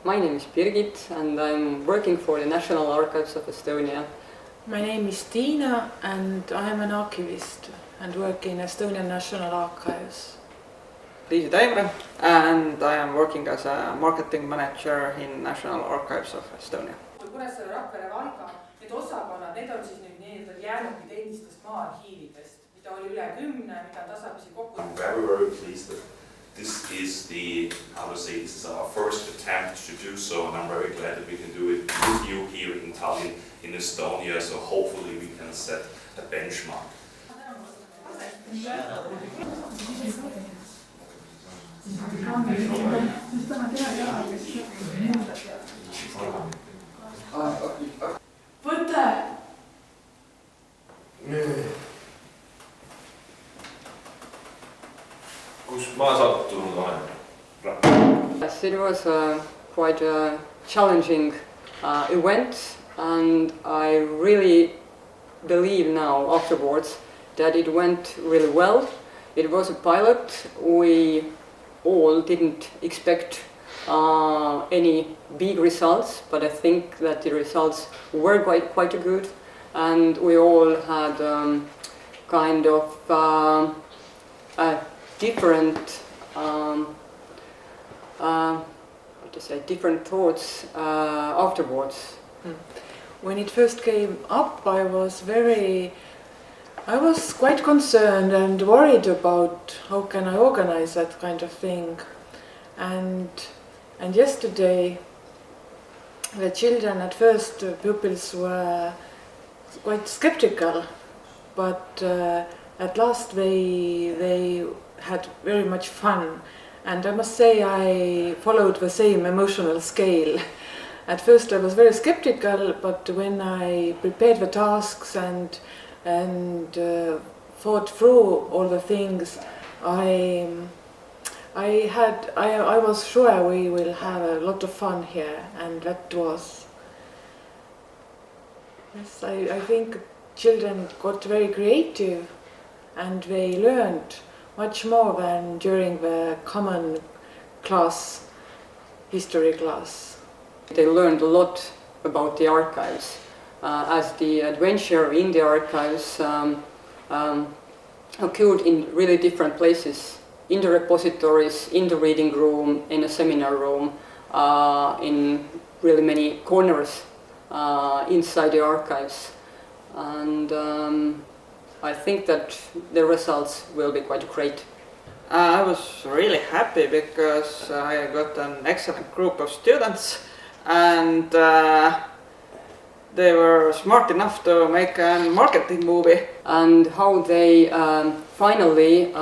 My name is Birgit and I'm working for the National Archives of Estonia. My name is Tiina and I am an archivist and work in Estonian National Archives. Digi and I am working as a marketing manager in National Archives of Estonia. Kuressaare, Rakvere, Valga, need osakonnad, need on siis nüüd nii-öelda jäänudki teenistest maa-arhiividest, mida oli üle 10, mida on tasapisi kokku. I'm very pleased that this is this is our first attempt to do so, and I'm very glad that we can do it with you here in Tallinn, in Estonia, so hopefully we can set a benchmark. Võte! Kus ma sattunud olen? Yes, it was quite a challenging event, and I really believe now afterwards that it went really well. It was a pilot. We all didn't expect any big results, but I think that the results were quite good, and we all had kind of different different thoughts afterwards. When it first came up, I was quite concerned and worried about how can I organize that kind of thing. And yesterday, the children at first, pupils were quite skeptical, but at last they had very much fun. And I must say I followed the same emotional scale. At first I was very skeptical, but when I prepared the tasks and thought through all the things, I was sure we will have a lot of fun here, and that was. Yes, I think children got very creative and they learned much more than during the common class, history class. They learned a lot about the archives, as the adventure in the archives occurred in really different places, in the repositories, in the reading room, in a seminar room, in really many corners inside the archives. And I think that the results will be quite great. I was really happy because I got an excellent group of students, and they were smart enough to make a marketing movie. And how they finally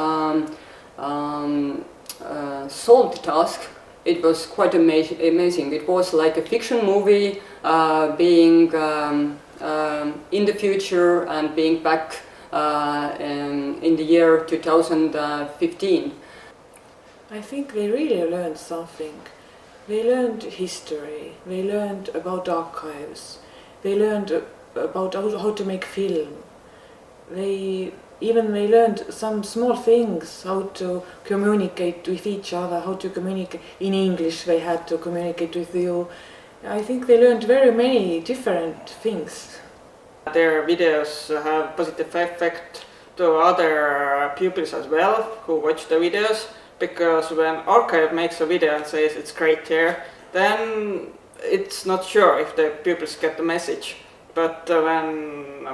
solved the task, it was quite amazing. It was like a fiction movie, being in the future and being back in the year 2015. I think they really learned something. They learned history, they learned about archives, they learned about how to make film. They learned some small things, how to communicate with each other, how to communicate in English. They had to communicate with you. I think they learned very many different things. Their videos have positive effect to other pupils as well who watch the videos, because when archive makes a video and says it's great here, then it's not sure if the pupils get the message. But when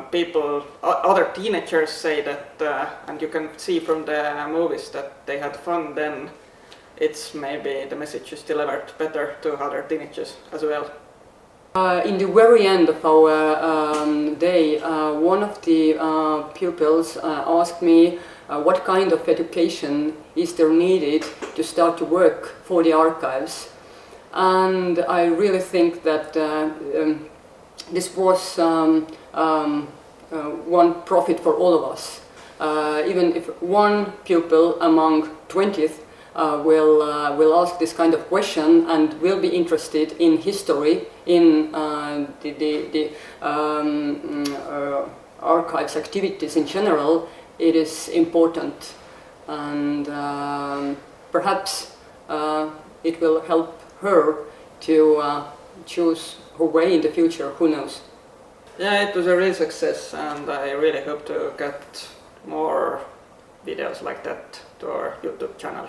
other teenagers say that, and you can see from the movies that they had fun, then it's maybe the message is delivered better to other teenagers as well. In the very end of our day, one of the pupils asked me what kind of education is there needed to start to work for the archives. And I really think that this was one profit for all of us. Even if one pupil among 20th will ask this kind of question and will be interested in history, in the archives activities in general, it is important, and perhaps it will help her to choose her way in the future, who knows. Yeah, it was a real success, and I really hope to get more videos like that to our YouTube channel.